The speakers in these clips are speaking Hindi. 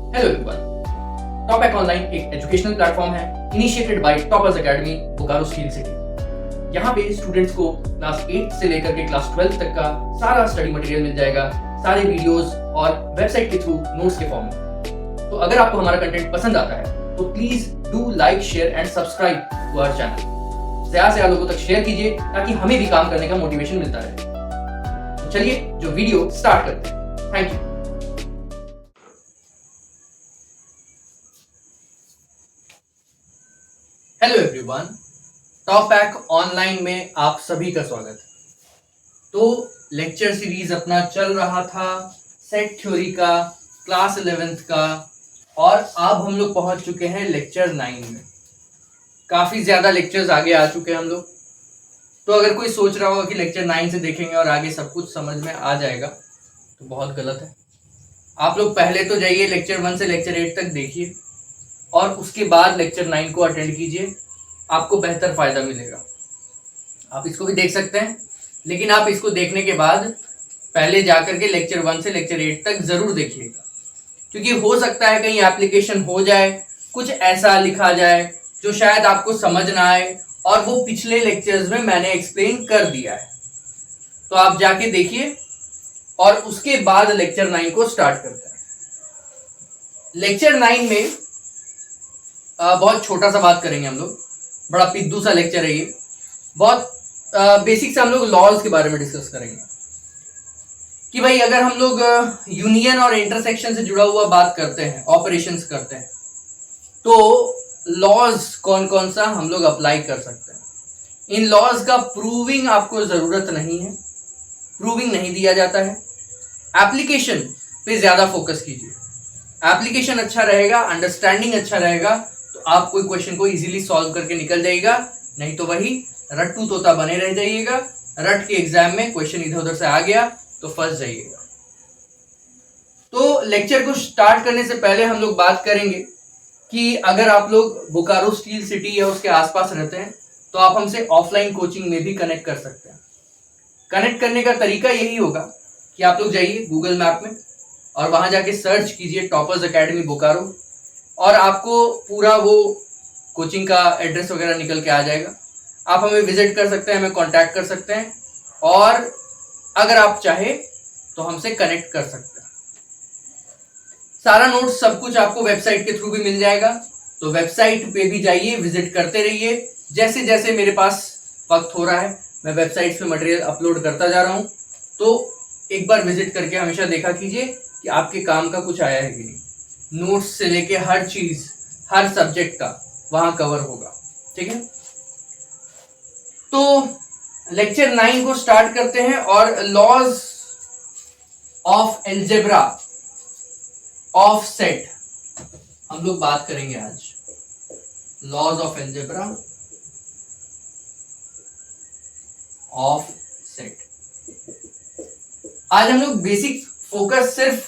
हेलो एवरीवन, टॉपैक ऑनलाइन एक एजुकेशनल प्लेटफॉर्म है initiated by toppers academy Bokaro steel city. यहाँ पे स्टूडेंट्स को क्लास 8 से लेकर के क्लास 12 तक का सारा स्टडी मटेरियल मिल जाएगा, सारे वीडियोस और वेबसाइट के थ्रू नोट्स के फॉर्म में। तो अगर आपको हमारा कंटेंट पसंद आता है तो please do like, share and subscribe to our channel. ज्यादा से ज्यादा लोगों तक शेयर कीजिए ताकि हमें भी काम करने का मोटिवेशन मिलता रहे। तो चलिए जो वीडियो स्टार्ट करते हैं। Thank you. हेलो एवरीवन, टॉपैक ऑनलाइन में आप सभी का स्वागत है। तो लेक्चर सीरीज अपना चल रहा था सेट थ्योरी का, क्लास 11th का, और अब हम लोग पहुंच चुके हैं लेक्चर 9 में। काफी ज्यादा लेक्चर्स आगे आ चुके हैं हम लोग। तो अगर कोई सोच रहा होगा कि लेक्चर 9 से देखेंगे और आगे सब कुछ समझ में आ जाएगा तो बहुत गलत है। आप लोग पहले तो जाइए लेक्चर 1 से लेक्चर 8 तक देखिए और उसके बाद लेक्चर 9 को अटेंड कीजिए, आपको बेहतर फायदा मिलेगा। आप इसको भी देख सकते हैं, लेकिन आप इसको देखने के बाद पहले जाकर के लेक्चर 1 से लेक्चर 8 तक जरूर देखिएगा, क्योंकि हो सकता है कहीं एप्लीकेशन हो जाए, कुछ ऐसा लिखा जाए जो शायद आपको समझ ना आए और वो पिछले लेक्चर्स में मैंने एक्सप्लेन कर दिया है। तो आप जाके देखिए और उसके बाद लेक्चर 9 को स्टार्ट करते हैं। लेक्चर 9 में बहुत छोटा सा बात करेंगे हम लोग, बड़ा पिद्दू सा लेक्चर है ये। बहुत बेसिक से हम लोग लॉज के बारे में डिस्कस करेंगे कि भाई अगर हम लोग यूनियन और इंटरसेक्शन से जुड़ा हुआ बात करते हैं, ऑपरेशंस करते हैं, तो लॉज कौन कौन सा हम लोग अप्लाई कर सकते हैं। इन लॉज का प्रूविंग आपको जरूरत नहीं है, प्रूविंग नहीं दिया जाता है। एप्लीकेशन पे ज्यादा फोकस कीजिए। एप्लीकेशन अच्छा रहेगा, अंडरस्टैंडिंग अच्छा रहेगा तो आप कोई क्वेश्चन को इजीली सॉल्व करके निकल जाइएगा, नहीं तो वही रट्टू तोता बने रह जाइएगा। रट के एग्जाम में क्वेश्चन इधर उधर से आ गया तो फंस जाइएगा। तो लेक्चर को स्टार्ट करने से पहले हम लोग बात करेंगे कि अगर आप लोग बोकारो स्टील सिटी या उसके आसपास रहते हैं तो आप हमसे ऑफलाइन कोचिंग में भी कनेक्ट कर सकते हैं। कनेक्ट करने का तरीका यही होगा कि आप लोग जाइए गूगल मैप में और वहां जाके सर्च कीजिए टॉपर्स एकेडमी बोकारो, और आपको पूरा वो कोचिंग का एड्रेस वगैरह निकल के आ जाएगा। आप हमें विजिट कर सकते हैं, हमें कांटेक्ट कर सकते हैं, और अगर आप चाहे तो हमसे कनेक्ट कर सकते हैं। सारा नोट्स सब कुछ आपको वेबसाइट के थ्रू भी मिल जाएगा, तो वेबसाइट पे भी जाइए, विजिट करते रहिए। जैसे जैसे मेरे पास वक्त हो रहा है मैं वेबसाइट पे मटेरियल अपलोड करता जा रहा हूँ, तो एक बार विजिट करके हमेशा देखा कीजिए कि आपके काम का कुछ आया है कि नहीं। नोट्स से लेके हर चीज, हर सब्जेक्ट का वहां कवर होगा, ठीक है। तो लेक्चर 9 को स्टार्ट करते हैं और laws of algebra of set हम लोग बात करेंगे आज। Laws of algebra of set. आज हम लोग बेसिक फोकस सिर्फ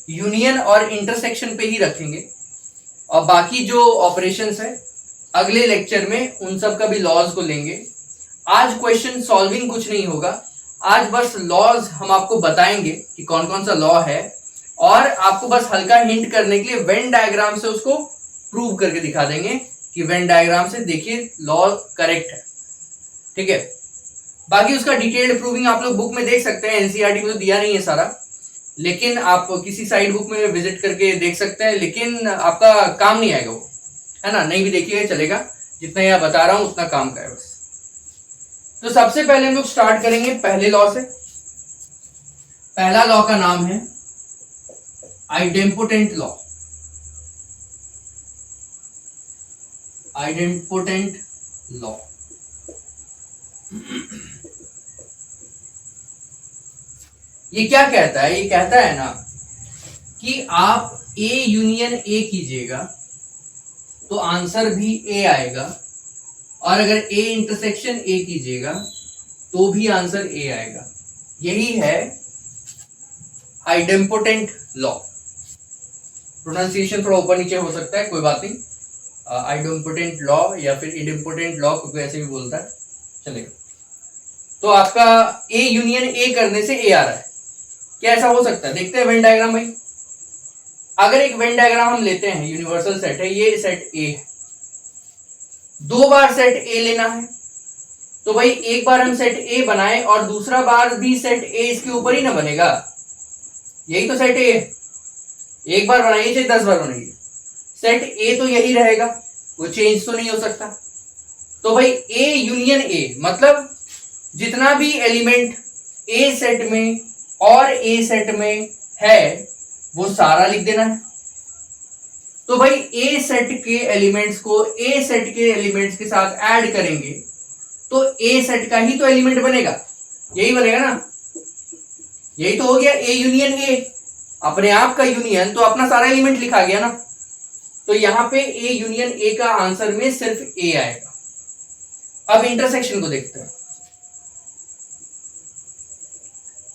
यूनियन और इंटरसेक्शन पे ही रखेंगे, और बाकी जो ऑपरेशंस है अगले लेक्चर में उन सब का भी लॉज को लेंगे। आज क्वेश्चन सॉल्विंग कुछ नहीं होगा, आज बस लॉज हम आपको बताएंगे कि कौन कौन सा लॉ है, और आपको बस हल्का हिंट करने के लिए वेन डायग्राम से उसको प्रूव करके दिखा देंगे कि वेन डायग्राम से देखिए लॉ करेक्ट है, ठीक है। बाकी उसका डिटेल्ड प्रूविंग आप लोग बुक में देख सकते हैं, एनसीईआरटी में तो दिया नहीं है सारा, लेकिन आप किसी साइड बुक में विजिट करके देख सकते हैं, लेकिन आपका काम नहीं आएगा वो, है ना। नहीं भी देखिएगा चलेगा, जितना यह बता रहा हूं उतना काम का है बस। तो सबसे पहले हम लोग स्टार्ट करेंगे पहले लॉ से। पहला लॉ का नाम है आइडेम्पोटेंट लॉ। आइडेम्पोटेंट लॉ ये क्या कहता है? ये कहता है ना कि आप ए यूनियन ए कीजिएगा तो आंसर भी ए आएगा, और अगर ए इंटरसेक्शन ए कीजिएगा तो भी आंसर ए आएगा। यही है आइडेम्पोटेंट लॉ। प्रोनाउंसिएशन थोड़ा ऊपर नीचे हो सकता है, कोई बात नहीं। आइडेम्पोटेंट लॉ या फिर इडेम्पोटेंट लॉ, कोई ऐसे भी बोलता है, चलेगा। तो आपका ए यूनियन ए करने से ए आ रहा है, क्या ऐसा हो सकता है? देखते हैं वेन डायग्राम भाई। अगर एक वेन डायग्राम हम लेते हैं, यूनिवर्सल सेट है, ये सेट ए है, दो बार सेट ए लेना है, तो भाई एक बार हम सेट ए बनाए और दूसरा बार भी सेट ए इसके ऊपर ही ना बनेगा, यही तो सेट ए है। एक बार बनाइए चाहे 10 बार बनाइए, सेट ए तो यही रहेगा, वो चेंज तो नहीं हो सकता। तो भाई ए यूनियन ए मतलब जितना भी एलिमेंट ए सेट में और ए सेट में है वो सारा लिख देना है। तो भाई ए सेट के एलिमेंट्स को ए सेट के एलिमेंट्स के साथ ऐड करेंगे तो ए सेट का ही तो एलिमेंट बनेगा, यही बनेगा ना, यही तो हो गया ए यूनियन ए, अपने आप का यूनियन, तो अपना सारा एलिमेंट लिखा गया ना। तो यहां पे ए यूनियन ए का आंसर में सिर्फ ए आएगा। अब इंटरसेक्शन को देखते हैं,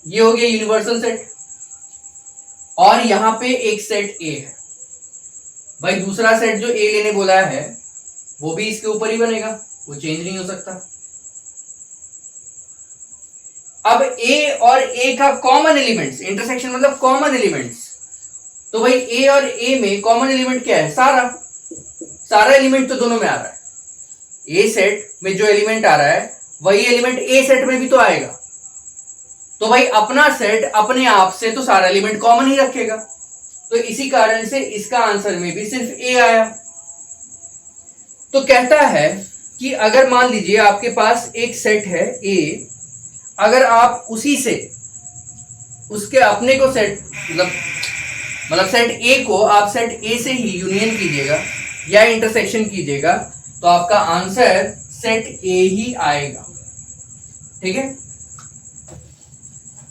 ये हो गया यूनिवर्सल सेट और यहां पे एक सेट ए है, भाई दूसरा सेट जो ए लेने बोला है वो भी इसके ऊपर ही बनेगा, वो चेंज नहीं हो सकता। अब ए और ए का कॉमन एलिमेंट्स, इंटरसेक्शन मतलब कॉमन एलिमेंट्स, तो भाई ए और ए में कॉमन एलिमेंट क्या है, सारा एलिमेंट तो दोनों में आ रहा है। ए सेट में जो एलिमेंट आ रहा है वही एलिमेंट ए सेट में भी तो आएगा, तो भाई अपना सेट अपने आप से तो सारा एलिमेंट कॉमन ही रखेगा, तो इसी कारण से इसका आंसर में भी सिर्फ ए आया। तो कहता है कि अगर मान लीजिए आपके पास एक सेट है ए, अगर आप उसी से उसके अपने को सेट मतलब सेट ए को आप सेट ए से ही यूनियन कीजिएगा या इंटरसेक्शन कीजिएगा तो आपका आंसर सेट ए ही आएगा, ठीक है।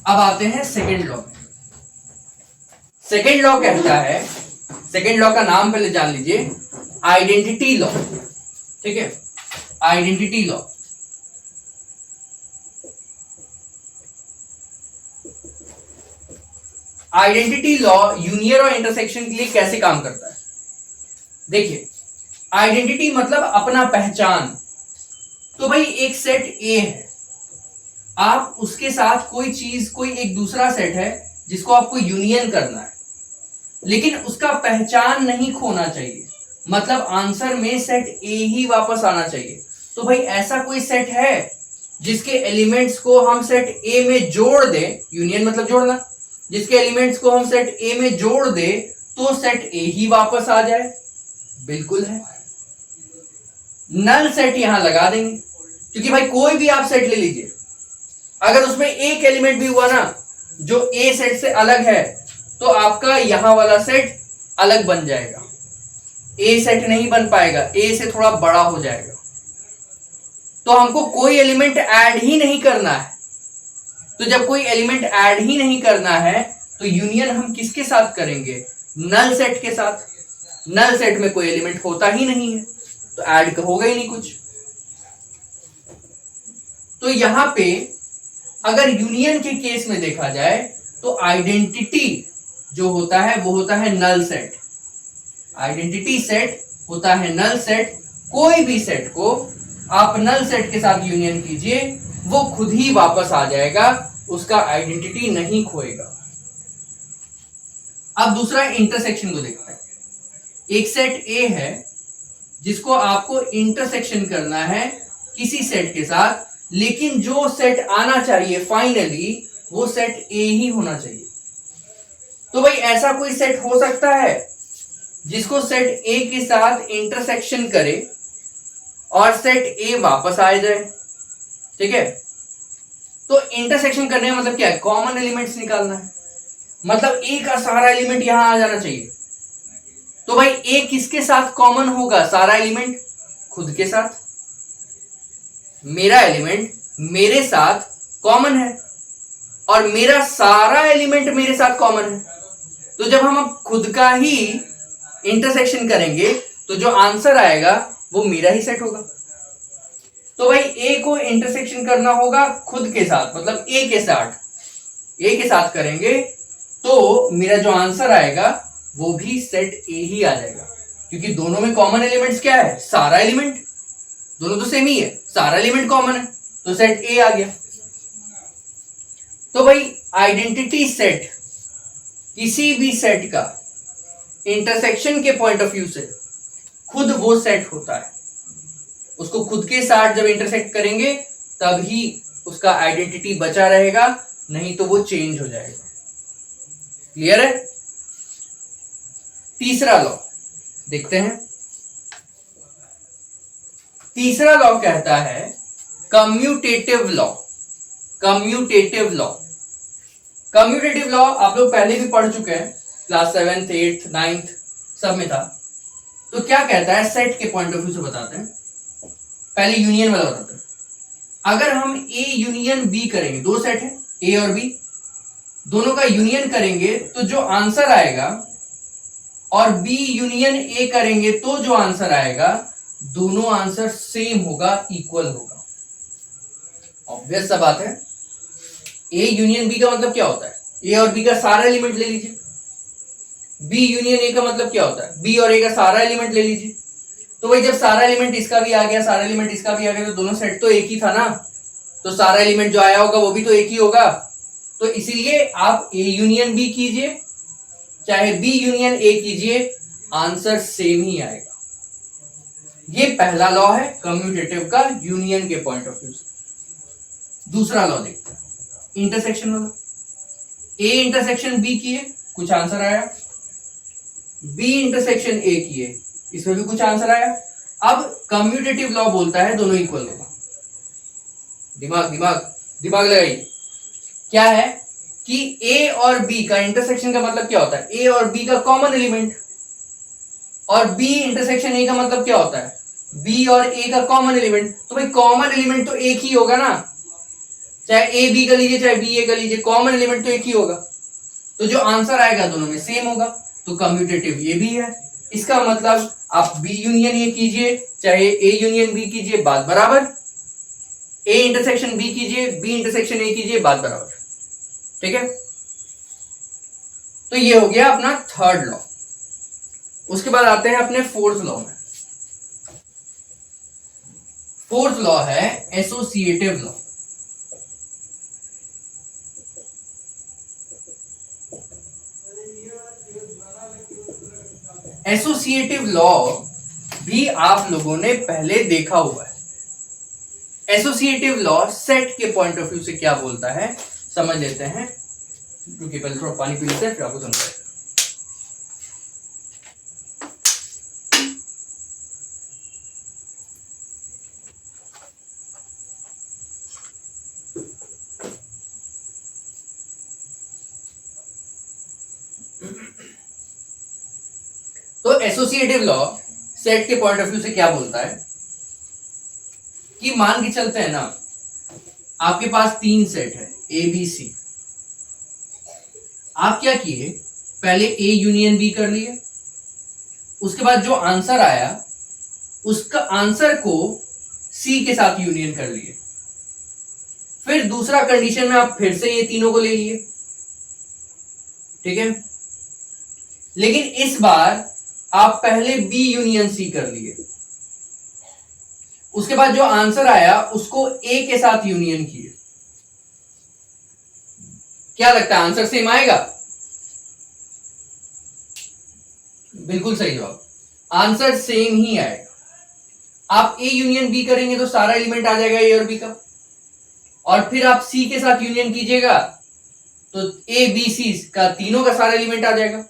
अब आते हैं सेकेंड लॉ। सेकेंड लॉ कहता है, सेकेंड लॉ का नाम पहले जान लीजिए, आइडेंटिटी लॉ, ठीक है, identity law. Identity law union और इंटरसेक्शन के लिए कैसे काम करता है, देखिए आइडेंटिटी मतलब अपना पहचान। तो भाई एक सेट ए है, आप उसके साथ कोई चीज, कोई एक दूसरा सेट है जिसको आपको यूनियन करना है, लेकिन उसका पहचान नहीं खोना चाहिए, मतलब आंसर में सेट ए ही वापस आना चाहिए। तो भाई ऐसा कोई सेट है जिसके एलिमेंट्स को हम सेट ए में जोड़ दें, यूनियन मतलब जोड़ना, जिसके एलिमेंट्स को हम सेट ए में जोड़ दे तो सेट ए ही वापस आ जाए, बिल्कुल है। नल सेट यहां लगा देंगे, क्योंकि भाई कोई भी आप सेट ले लीजिए, अगर उसमें एक एलिमेंट भी हुआ ना जो ए सेट से अलग है तो आपका यहां वाला सेट अलग बन जाएगा, ए सेट नहीं बन पाएगा, ए से थोड़ा बड़ा हो जाएगा। तो हमको कोई एलिमेंट ऐड ही नहीं करना है, तो जब कोई एलिमेंट ऐड ही नहीं करना है तो यूनियन हम किसके साथ करेंगे, नल सेट के साथ। नल सेट में कोई एलिमेंट होता ही नहीं है तो ऐड होगा ही नहीं कुछ। तो यहां पे अगर यूनियन के केस में देखा जाए तो आइडेंटिटी जो होता है वो होता है नल सेट, आइडेंटिटी सेट होता है नल सेट। कोई भी सेट को आप नल सेट के साथ यूनियन कीजिए वो खुद ही वापस आ जाएगा, उसका आइडेंटिटी नहीं खोएगा। अब दूसरा इंटरसेक्शन को देखते हैं। एक सेट ए है जिसको आपको इंटरसेक्शन करना है किसी सेट के साथ, लेकिन जो सेट आना चाहिए फाइनली वो सेट ए ही होना चाहिए। तो भाई ऐसा कोई सेट हो सकता है जिसको सेट ए के साथ इंटरसेक्शन करे और सेट ए वापस आ जाए, ठीक है। तो इंटरसेक्शन करने का मतलब क्या है, कॉमन एलिमेंट्स निकालना है, मतलब ए का सारा एलिमेंट यहां आ जाना चाहिए। तो भाई ए किसके साथ कॉमन होगा, सारा एलिमेंट खुद के साथ। मेरा एलिमेंट मेरे साथ कॉमन है और मेरा सारा एलिमेंट मेरे साथ कॉमन है, तो जब हम खुद का ही इंटरसेक्शन करेंगे तो जो आंसर आएगा वो मेरा ही सेट होगा। तो भाई ए को इंटरसेक्शन करना होगा खुद के साथ, मतलब ए के साथ करेंगे तो मेरा जो आंसर आएगा वो भी सेट ए ही आ जाएगा, क्योंकि दोनों में कॉमन एलिमेंट्स क्या है, सारा एलिमेंट, दोनों तो सेम ही है, सारा एलिमेंट कॉमन है तो सेट ए आ गया। तो भाई आइडेंटिटी सेट किसी भी सेट का इंटरसेक्शन के पॉइंट ऑफ व्यू से खुद वो सेट होता है, उसको खुद के साथ जब इंटरसेक्ट करेंगे तभी उसका आइडेंटिटी बचा रहेगा, नहीं तो वो चेंज हो जाएगा। क्लियर है? तीसरा लॉ देखते हैं। तीसरा लॉ कहता है commutative law. Commutative law, commutative law आप लोग पहले भी पढ़ चुके हैं, क्लास 7th 8th 9th सब में था। तो क्या कहता है, सेट के पॉइंट ऑफ व्यू से बताते हैं। पहले यूनियन वाला बताते हैं। अगर हम ए यूनियन बी करेंगे, दो सेट है ए और बी, दोनों का यूनियन करेंगे तो जो आंसर आएगा, और बी यूनियन ए करेंगे तो जो आंसर आएगा, दोनों आंसर सेम होगा, इक्वल होगा। ऑब्वियस सा बात है। ए यूनियन बी का मतलब क्या होता है, ए और बी का सारा एलिमेंट ले लीजिए। बी यूनियन ए का मतलब क्या होता है, बी और ए का सारा एलिमेंट ले लीजिए। तो भाई जब सारा एलिमेंट इसका भी आ गया, सारा एलिमेंट इसका भी आ गया, तो दोनों सेट तो एक ही था ना, तो सारा एलिमेंट जो आया होगा वो भी तो एक ही होगा। तो इसीलिए आप ए यूनियन बी कीजिए चाहे बी यूनियन ए कीजिए, आंसर सेम ही आएगा। ये पहला लॉ है कम्यूटेटिव का, यूनियन के पॉइंट ऑफ व्यू से। दूसरा लॉ देखते हैं, इंटरसेक्शन वाला। ए इंटरसेक्शन बी किए, कुछ आंसर आया। बी इंटरसेक्शन ए किए, इसमें भी कुछ आंसर आया। अब कम्यूटेटिव लॉ बोलता है दोनों इक्वल होगा। दिमाग दिमाग दिमाग लगाइए। क्या है कि ए और बी का इंटरसेक्शन का मतलब क्या होता है, ए और बी का कॉमन एलिमेंट। और बी इंटरसेक्शन ए का मतलब क्या होता है, बी और ए का कॉमन एलिमेंट। तो भाई कॉमन एलिमेंट तो एक ही होगा ना, चाहे ए बी का लीजिए चाहे बी ए का लीजिए, कॉमन एलिमेंट तो एक ही होगा। तो जो आंसर आएगा दोनों में सेम होगा। तो कम्यूटेटिव ये भी है। इसका मतलब आप बी यूनियन ए कीजिए चाहे ए यूनियन बी कीजिए, बात बराबर। ए इंटरसेक्शन बी कीजिए, बी इंटरसेक्शन ए कीजिए, बात बराबर। ठीक है, तो ये हो गया अपना थर्ड लॉ। उसके बाद आते हैं अपने फोर्थ लॉ में। फोर्थ लॉ है एसोसिएटिव लॉ। एसोसिएटिव लॉ भी आप लोगों ने पहले देखा हुआ है। एसोसिएटिव लॉ सेट के पॉइंट ऑफ व्यू से क्या बोलता है समझ लेते हैं। क्योंकि पहले थोड़ा पानी पी लेते हैं फिर आपको समझाएगा। तो एसोसिएटिव लॉ सेट के पॉइंट ऑफ व्यू से क्या बोलता है कि मान के चलते हैं ना, आपके पास तीन सेट है ए बी सी। आप क्या किए, पहले ए यूनियन बी कर लिए, उसके बाद जो आंसर आया उसका आंसर को सी के साथ यूनियन कर लिए। फिर दूसरा कंडीशन में आप फिर से ये तीनों को ले लिए। ठीक है, लेकिन इस बार आप पहले बी यूनियन सी कर लिए, उसके बाद जो आंसर आया उसको ए के साथ यूनियन किए। क्या लगता है आंसर सेम आएगा? बिल्कुल सही जवाब, आंसर सेम ही आएगा। आप ए यूनियन बी करेंगे तो सारा एलिमेंट आ जाएगा ए और बी का, और फिर आप सी के साथ यूनियन कीजिएगा तो ए बी सी का तीनों का सारा एलिमेंट आ जाएगा।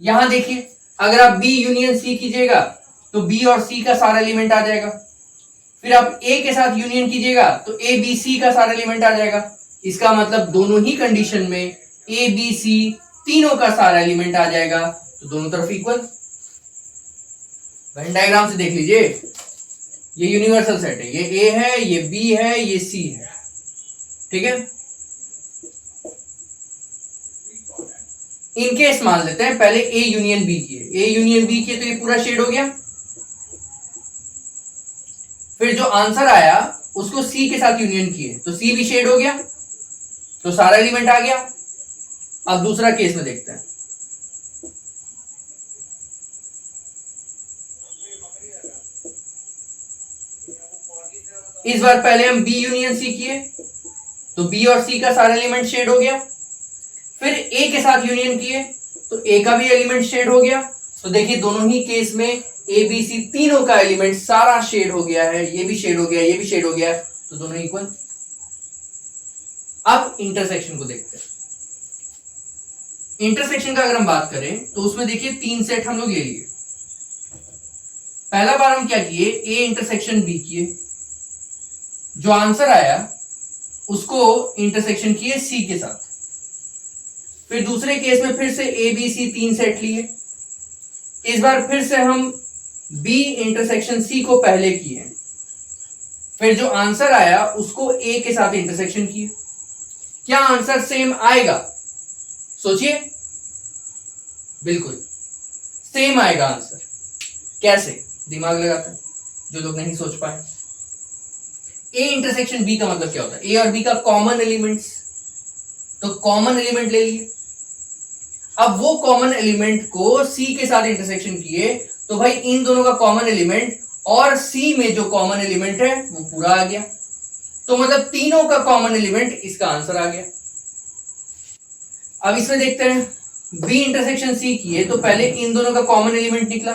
यहां देखिए, अगर आप बी यूनियन सी कीजिएगा तो बी और सी का सारा एलिमेंट आ जाएगा। फिर आप ए के साथ यूनियन कीजिएगा तो ए बी सी का सारा एलिमेंट आ जाएगा। इसका मतलब दोनों ही कंडीशन में ए बी सी तीनों का सारा एलिमेंट आ जाएगा, तो दोनों तरफ इक्वल। वेन डायग्राम से देख लीजिए, ये यूनिवर्सल सेट है, ये ए है, ये बी है, ये सी है। ठीक है, इनकेस मान लेते हैं पहले ए यूनियन बी किए, ए यूनियन बी किए तो ये पूरा शेड हो गया। फिर जो आंसर आया उसको सी के साथ यूनियन किए तो सी भी शेड हो गया, तो सारा एलिमेंट आ गया। अब दूसरा केस में देखते हैं। इस बार पहले हम बी यूनियन सी किए तो बी और सी का सारा एलिमेंट शेड हो गया। फिर ए के साथ यूनियन किए तो ए का भी एलिमेंट शेड हो गया। तो देखिए दोनों ही केस में ए बी सी तीनों का एलिमेंट सारा शेड हो गया है, ये भी शेड हो गया, ये भी शेड हो गया, तो दोनों इक्वल। अब इंटरसेक्शन को देखते हैं। इंटरसेक्शन का अगर हम बात करें तो उसमें देखिए 3 सेट हम लोग ले लिए। पहला बार हम क्या किए, ए इंटरसेक्शन बी किए, जो आंसर आया उसको इंटरसेक्शन किए सी के साथ। फिर दूसरे केस में फिर से ए बी सी 3 सेट लिए। इस बार फिर से हम बी इंटरसेक्शन सी को पहले किए, फिर जो आंसर आया उसको ए के साथ इंटरसेक्शन किए। क्या आंसर सेम आएगा? सोचिए, बिल्कुल सेम आएगा आंसर। कैसे? दिमाग लगाते हैं जो लोग नहीं सोच पाए। ए इंटरसेक्शन बी का मतलब क्या होता है? ए और बी का कॉमन एलिमेंट्स, तो कॉमन एलिमेंट ले लिए। अब वो कॉमन एलिमेंट को सी के साथ इंटरसेक्शन किए, तो भाई इन दोनों का कॉमन एलिमेंट और सी में जो कॉमन एलिमेंट है वो पूरा आ गया। तो मतलब तीनों का कॉमन एलिमेंट, इसका आंसर आ गया। अब इसमें देखते हैं, बी इंटरसेक्शन सी किए तो पहले इन दोनों का कॉमन एलिमेंट निकला,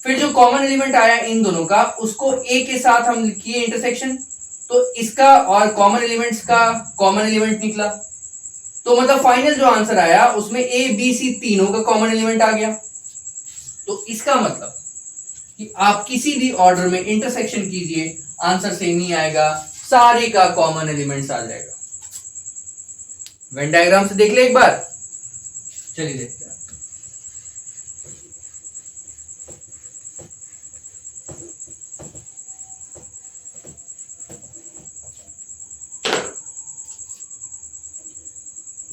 फिर जो कॉमन एलिमेंट आया इन दोनों का उसको ए के साथ हम किए इंटरसेक्शन, तो इसका और कॉमन एलिमेंट्स का कॉमन एलिमेंट निकला। तो मतलब फाइनल जो आंसर आया उसमें ए बी सी तीनों का कॉमन एलिमेंट आ गया। तो इसका मतलब कि आप किसी भी ऑर्डर में इंटरसेक्शन कीजिए, आंसर सेम ही आएगा, सारे का कॉमन एलिमेंट्स आ जाएगा। वेन डायग्राम से देख ले एक बार, चलिए देखते हैं।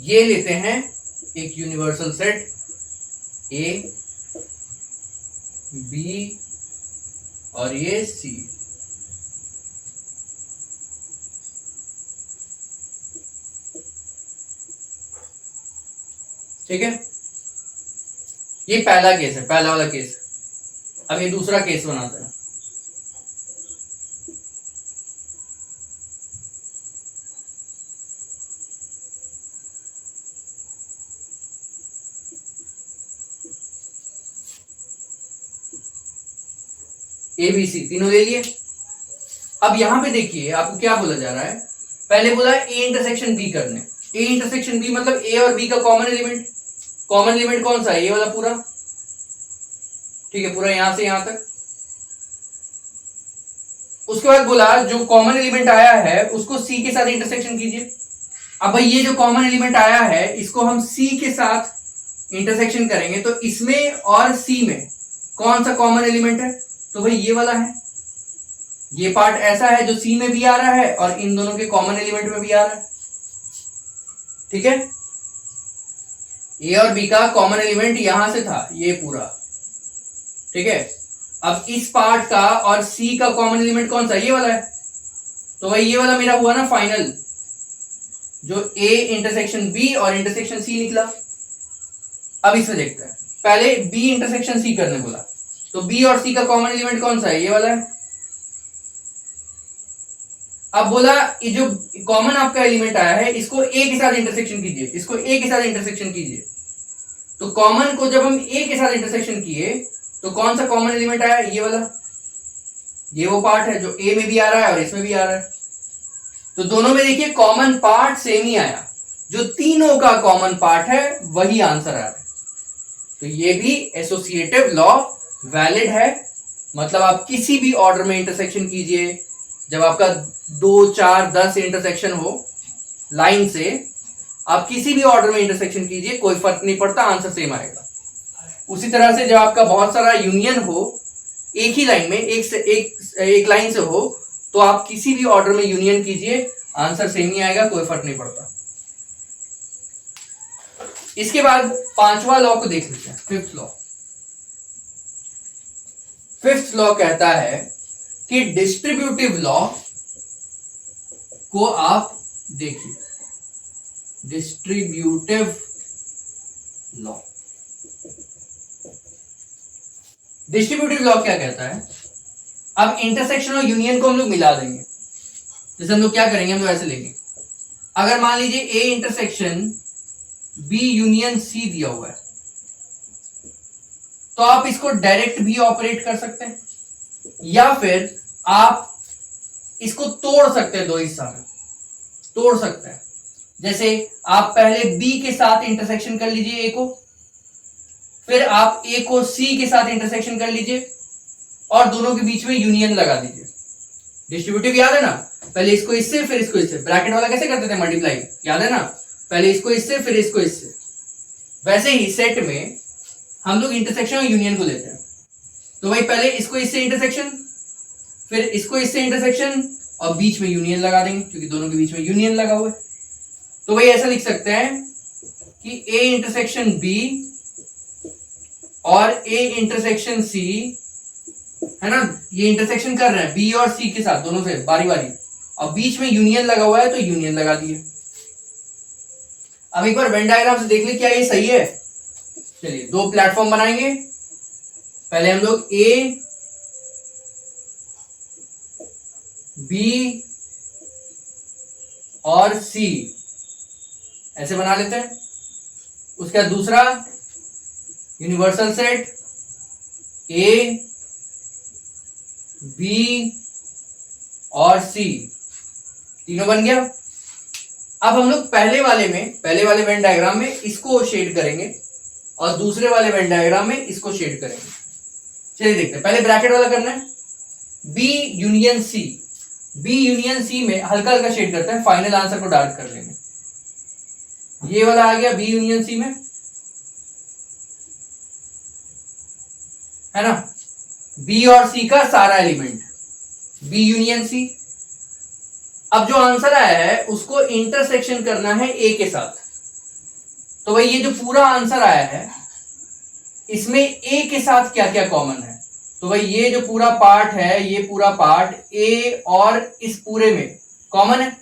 ये लेते हैं एक यूनिवर्सल सेट ए बी और ये सी। ठीक है, ये पहला केस है, पहला वाला केस। अब ये दूसरा केस बनाते हैं। ए बी सी तीनों ले लिए। अब यहां पे देखिए आपको क्या बोला जा रहा है, पहले बोला ए इंटरसेक्शन बी करने। ए इंटरसेक्शन बी मतलब ए और बी का कॉमन एलिमेंट। कॉमन एलिमेंट कौन सा है? ये वाला पूरा, ठीक है, पूरा यहां से यहां तक। उसके बाद बोला जो कॉमन एलिमेंट आया है उसको सी के साथ इंटरसेक्शन कीजिए। अब भाई ये जो कॉमन एलिमेंट आया है इसको हम सी के साथ इंटरसेक्शन करेंगे, तो इसमें और सी में कौन सा कॉमन एलिमेंट है? तो भाई ये वाला है। ये पार्ट ऐसा है जो सी में भी आ रहा है और इन दोनों के कॉमन एलिमेंट में भी आ रहा है। ठीक है, ए और बी का कॉमन एलिमेंट यहां से था, ये पूरा। ठीक है, अब इस पार्ट का और सी का कॉमन एलिमेंट कौन सा? ये वाला है। तो भाई ये वाला मेरा हुआ ना फाइनल, जो ए इंटरसेक्शन बी और इंटरसेक्शन सी निकला। अब इसमें देखते हैं, पहले बी इंटरसेक्शन सी करने बोला, तो बी और सी का कॉमन एलिमेंट कौन सा है? ये वाला है। अब बोला ये जो कॉमन आपका एलिमेंट आया है इसको ए के साथ इंटरसेक्शन कीजिए, इसको ए के साथ इंटरसेक्शन कीजिए। तो कॉमन को जब हम ए के साथ इंटरसेक्शन किए तो कौन सा कॉमन एलिमेंट आया? ये वाला। ये वो पार्ट है जो ए में भी आ रहा है और इसमें भी आ रहा है। तो दोनों में देखिए कॉमन पार्ट सेम ही आया, जो तीनों का कॉमन पार्ट है वही आंसर आ रहा है। तो ये भी एसोसिएटिव लॉ वैलिड है। मतलब आप किसी भी ऑर्डर में इंटरसेक्शन कीजिए, जब आपका 2, 4, 10 इंटरसेक्शन हो लाइन से, आप किसी भी ऑर्डर में इंटरसेक्शन कीजिए, कोई फर्क नहीं पड़ता, आंसर सेम आएगा। उसी तरह से जब आपका बहुत सारा यूनियन हो एक ही लाइन में, एक लाइन से हो, तो आप किसी भी ऑर्डर में यूनियन कीजिए, आंसर सेम ही आएगा, कोई फर्क नहीं पड़ता। इसके बाद पांचवा लॉ को देख लेते हैं, फिफ्थ लॉ। फिफ्थ लॉ कहता है कि डिस्ट्रीब्यूटिव लॉ को आप देखिए, डिस्ट्रीब्यूटिव लॉ। डिस्ट्रीब्यूटिव लॉ क्या कहता है? अब इंटरसेक्शन और यूनियन को हम लोग मिला देंगे। जैसे हम लोग क्या करेंगे, हम लोग ऐसे लेंगे, अगर मान लीजिए A intersection B union C दिया हुआ है, तो आप इसको डायरेक्ट भी ऑपरेट कर सकते हैं, या फिर आप इसको तोड़ सकते हैं, दो हिस्सा में तोड़ सकते हैं। जैसे आप पहले बी के साथ इंटरसेक्शन कर लीजिए ए को, फिर आप ए को सी के साथ इंटरसेक्शन कर लीजिए और दोनों के बीच में यूनियन लगा दीजिए। डिस्ट्रीब्यूटिव याद है ना, पहले इसको इससे फिर इसको इससे, ब्रैकेट वाला कैसे करते थे मल्टीप्लाई, याद है ना, पहले इसको इससे फिर इसको इससे। वैसे ही सेट में हम लोग इंटरसेक्शन और यूनियन को लेते हैं। तो भाई पहले इसको इससे इंटरसेक्शन, फिर इसको इससे इंटरसेक्शन और बीच में यूनियन लगा देंगे क्योंकि दोनों के बीच में यूनियन लगा हुआ है। तो भाई ऐसा लिख सकते हैं कि ए इंटरसेक्शन बी और ए इंटरसेक्शन सी, है ना, ये इंटरसेक्शन कर रहे हैं बी और सी के साथ दोनों से बारी बारी, और बीच में यूनियन लगा हुआ है तो यूनियन लगा दिए। अब एक बार वेन डायग्राम से देख ले क्या ये सही है। चलिए दो प्लेटफॉर्म बनाएंगे, पहले हम लोग ए बी और सी ऐसे बना लेते हैं। उसका दूसरा यूनिवर्सल सेट ए बी और सी, तीनों बन गया। अब हम लोग पहले वाले वेन डायग्राम में इसको शेड करेंगे और दूसरे वाले वेन डायग्राम में इसको शेड करेंगे। चलिए देखते हैं, पहले ब्रैकेट वाला करना है, B union C. B union C में हल्का हल्का शेड करते हैं, फाइनल आंसर को डार्क कर लेंगे। ये वाला आ गया बी यूनियन सी में, है ना, बी और सी का सारा एलिमेंट बी यूनियन सी। अब जो आंसर आया है उसको इंटरसेक्शन करना है ए के साथ। तो भाई ये जो पूरा आंसर आया है इसमें ए के साथ क्या क्या कॉमन है, तो भाई ये जो पूरा पार्ट है, ये पूरा पार्ट ए और इस पूरे में कॉमन है।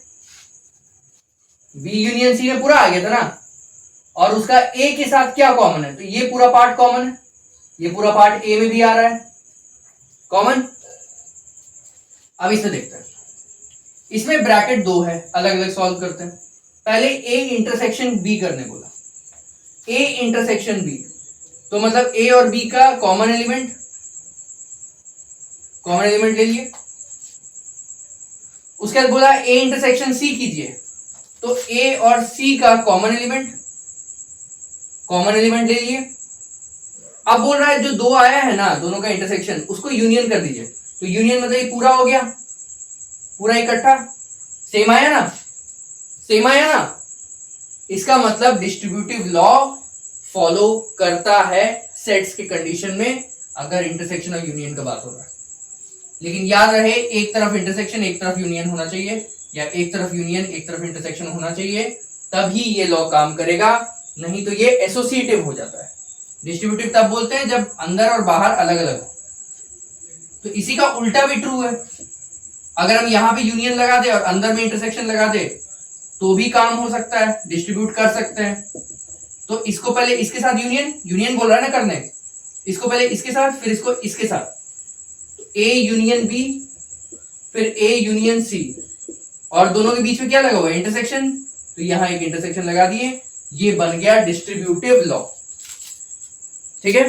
बी यूनियन सी में पूरा आ गया था ना, और उसका ए के साथ क्या कॉमन है, तो ये पूरा पार्ट कॉमन है, ये पूरा पार्ट ए में भी आ रहा है कॉमन। अब इसमें देखते हैं, इसमें ब्रैकेट दो है, अलग अलग सॉल्व करते हैं। पहले ए इंटरसेक्शन बी करने बोला, ए इंटरसेक्शन बी, तो मतलब ए और बी का कॉमन एलिमेंट ले लिए। उसके बाद बोला ए इंटरसेक्शन सी कीजिए, तो ए और सी का कॉमन एलिमेंट ले लिए। अब बोल रहा है जो दो आया है ना, दोनों का इंटरसेक्शन, उसको यूनियन कर दीजिए। तो यूनियन मतलब ये पूरा हो गया, पूरा इकट्ठा, सेम आया ना। इसका मतलब डिस्ट्रीब्यूटिव लॉ फॉलो करता है सेट्स के कंडीशन में, अगर इंटरसेक्शन और यूनियन का बात हो रहा है। लेकिन याद रहे, एक तरफ इंटरसेक्शन एक तरफ यूनियन होना चाहिए, या एक तरफ यूनियन एक तरफ इंटरसेक्शन होना चाहिए, तभी ये लॉ काम करेगा, नहीं तो ये एसोसिएटिव हो जाता है। डिस्ट्रीब्यूटिव तब बोलते हैं जब अंदर और बाहर अलग अलग हो। तो इसी का उल्टा भी ट्रू है, अगर हम यहां पे यूनियन लगा दे और अंदर में इंटरसेक्शन लगा दे तो भी काम हो सकता है, डिस्ट्रीब्यूट कर सकते हैं। तो इसको पहले इसके साथ यूनियन बोल रहा है ना करने, इसको पहले इसके साथ फिर इसको इसके साथ, ए यूनियन बी फिर ए यूनियन सी, और दोनों के बीच में क्या लगा हुआ है, इंटरसेक्शन, तो यहां एक इंटरसेक्शन लगा दिए, ये बन गया डिस्ट्रीब्यूटिव लॉ। ठीक है,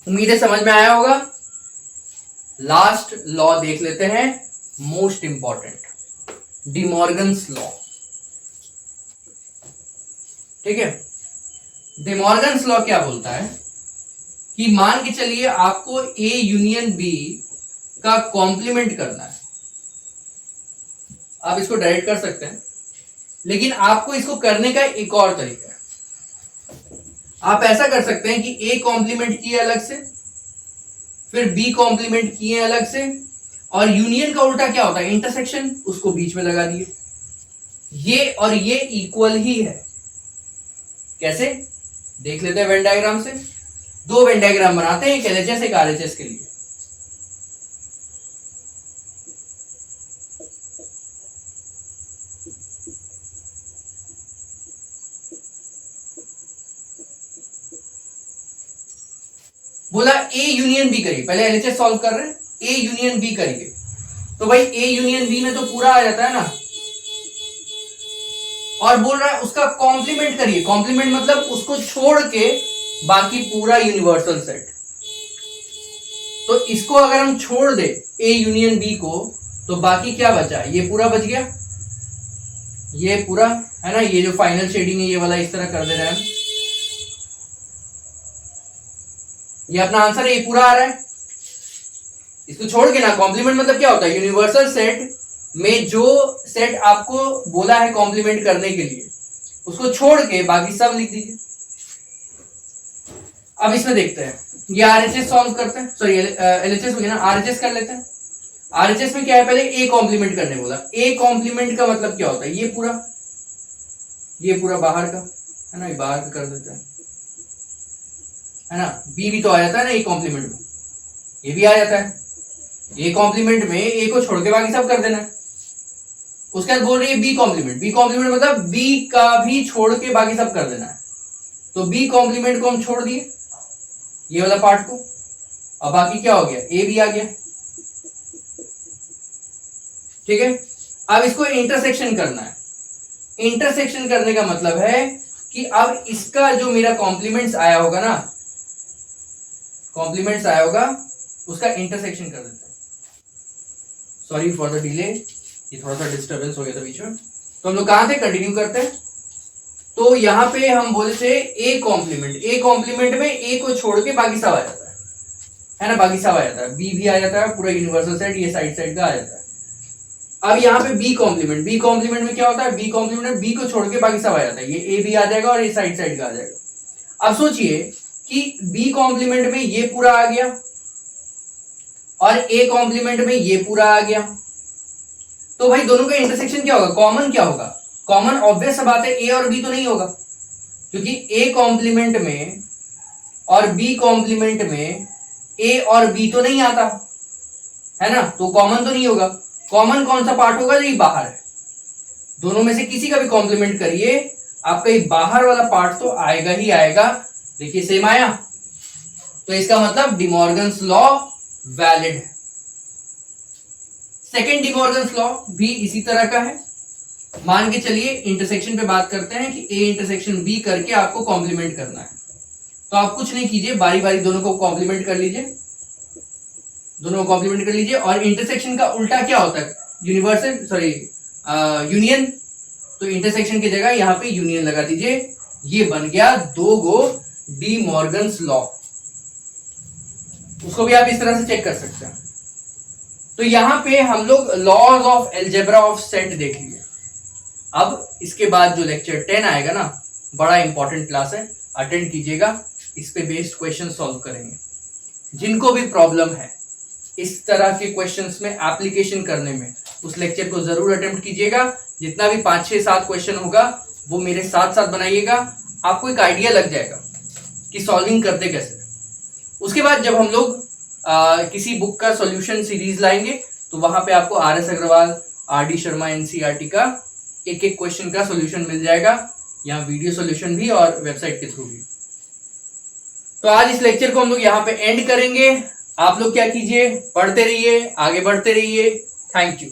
उम्मीद है समझ में आया होगा। लास्ट लॉ देख लेते हैं, मोस्ट इंपॉर्टेंट, डिमॉर्गन्स लॉ। ठीक है, डिमॉर्गन्स लॉ क्या बोलता है कि मान के चलिए आपको ए यूनियन बी का कॉम्प्लीमेंट करना है। आप इसको डायरेक्ट कर सकते हैं, लेकिन आपको इसको करने का एक और तरीका है। आप ऐसा कर सकते हैं कि ए कॉम्प्लीमेंट किए अलग से, फिर बी कॉम्प्लीमेंट किए अलग से, और यूनियन का उल्टा क्या होता है, इंटरसेक्शन, उसको बीच में लगा दिए। ये और ये इक्वल ही है। कैसे देख लेते हैं वेन डायग्राम से। दो वेन डायग्राम बनाते हैं, एक एलएचएस एक आरएचएस के लिए। बोला ए यूनियन बी करिए, पहले एलएचएस सॉल्व कर रहे हैं, ए यूनियन बी करिए। तो भाई ए यूनियन बी में तो पूरा आ जाता है ना, और बोल रहा है उसका कॉम्प्लीमेंट करिए। कॉम्प्लीमेंट मतलब उसको छोड़ के बाकी पूरा यूनिवर्सल सेट। तो इसको अगर हम छोड़ दे ए यूनियन बी को, तो बाकी क्या बचा, ये पूरा बच गया, ये पूरा है ना। ये जो फाइनल शेडिंग है ये वाला इस तरह कर दे रहे हैं हम, ये अपना आंसर है, ये पूरा आ रहा है। इसको छोड़ के ना, कॉम्प्लीमेंट मतलब क्या होता है, यूनिवर्सल सेट में जो सेट आपको बोला है कॉम्प्लीमेंट करने के लिए, उसको छोड़ के बाकी सब लिख दीजिए। अब इसमें देखते हैं, ये आरएचएस सॉल्व करते हैं, सॉरी एलएचएस हो गया ना, आरएचएस कर लेते हैं। आरएचएस में क्या है, पहले ए कॉम्प्लीमेंट करने बोला। ए कॉम्प्लीमेंट का मतलब क्या होता है, ये पूरा बाहर का है ना, ये बाहर का कर देते हैं है ना। बी भी तो आ जाता है ना ए कॉम्प्लीमेंट में, ये भी आ जाता है। ए कॉम्प्लीमेंट में ए को छोड़ के बाकी सब कर देना है। उसके बाद बोल रही है बी कॉम्प्लीमेंट। बी कॉम्प्लीमेंट मतलब बी का भी छोड़ के बाकी सब कर देना है। तो बी कॉम्प्लीमेंट को हम छोड़ दिए, ये वाला पार्ट को, अब बाकी क्या हो गया, ए भी आ गया। ठीक है, अब इसको इंटरसेक्शन करना है। इंटरसेक्शन करने का मतलब है कि अब इसका जो मेरा कॉम्प्लीमेंट्स आया होगा ना, कॉम्प्लीमेंट्स आया होगा, उसका इंटरसेक्शन कर देते हैं। सॉरी फॉर द डिले, ये थोड़ा सा डिस्टर्बेंस हो गया था बीच में। तो हम लोग कहां थे, कंटिन्यू करते हैं। तो यहां पे हम बोले थे ए कॉम्प्लीमेंट। ए कॉम्प्लीमेंट में ए को छोड़ के बाकी सब आ जाता है ना, बाकी सब आ जाता है। बी भी आ जाता है, पूरा यूनिवर्सल सेट ये साइड साइड का आ जाता है। अब यहाँ पे बी कॉम्प्लीमेंट, बी कॉम्प्लीमेंट में क्या होता है, बी कॉम्प्लीमेंट में बी को छोड़ के बाकी सब आ जाता है। ये ए भी आ जाएगा और ये साइड साइड का आ जाएगा। अब सोचिए कि बी कॉम्प्लीमेंट में ये पूरा आ गया और ए कॉम्प्लीमेंट में ये पूरा आ गया, तो भाई दोनों का इंटरसेक्शन क्या होगा, कॉमन क्या होगा। कॉमन ऑब्वियस सा बात है, ए और बी तो नहीं होगा, क्योंकि ए कॉम्प्लीमेंट में और बी कॉम्प्लीमेंट में ए और बी तो नहीं आता है ना, तो कॉमन तो नहीं होगा। कॉमन कौन सा पार्ट होगा, जो ये बाहर है। दोनों में से किसी का भी कॉम्प्लीमेंट करिए, आपका ये बाहर वाला पार्ट तो आएगा ही आएगा। देखिए सेम आया, तो इसका मतलब डिमॉर्गन्स लॉ वैलिड है। सेकेंड डिमॉर्गन्स लॉ भी इसी तरह का है। मान के चलिए इंटरसेक्शन पे बात करते हैं कि ए इंटरसेक्शन बी करके आपको कॉम्प्लीमेंट करना है। तो आप कुछ नहीं कीजिए, बारी बारी दोनों को कॉम्प्लीमेंट कर लीजिए, दोनों को कॉम्प्लीमेंट कर लीजिए। और इंटरसेक्शन का उल्टा क्या होता है, यूनिवर्सल, सॉरी यूनियन। तो इंटरसेक्शन की जगह यहाँ पे यूनियन लगा दीजिए। ये बन गया 2 गो डी मॉर्गन्स लॉ। उसको भी आप इस तरह से चेक कर सकते हैं। तो यहाँ पे हम लोग laws of algebra of set देख लिए। अब इसके बाद जो लेक्चर 10 आएगा ना, बड़ा इंपॉर्टेंट क्लास है, अटेंड कीजिएगा। इस पे बेस्ड क्वेश्चन सॉल्व करेंगे। जिनको भी प्रॉब्लम है इस तरह के क्वेश्चंस में एप्लीकेशन करने में, उस लेक्चर को जरूर अटेम्प्ट कीजिएगा। जितना भी 5, 6, 7 क्वेश्चन होगा वो मेरे साथ साथ बनाइएगा। आपको एक आइडिया लग जाएगा कि सॉल्विंग करते कैसे। उसके बाद जब हम लोग किसी बुक का सॉल्यूशन सीरीज लाएंगे, तो वहां पे आपको RS Agarwal, RD Sharma NCERT का एक एक क्वेश्चन का सॉल्यूशन मिल जाएगा, यहाँ वीडियो सॉल्यूशन भी और वेबसाइट के थ्रू भी। तो आज इस लेक्चर को हम लोग यहाँ पे एंड करेंगे। आप लोग क्या कीजिए, पढ़ते रहिए, आगे बढ़ते रहिए। Thank you.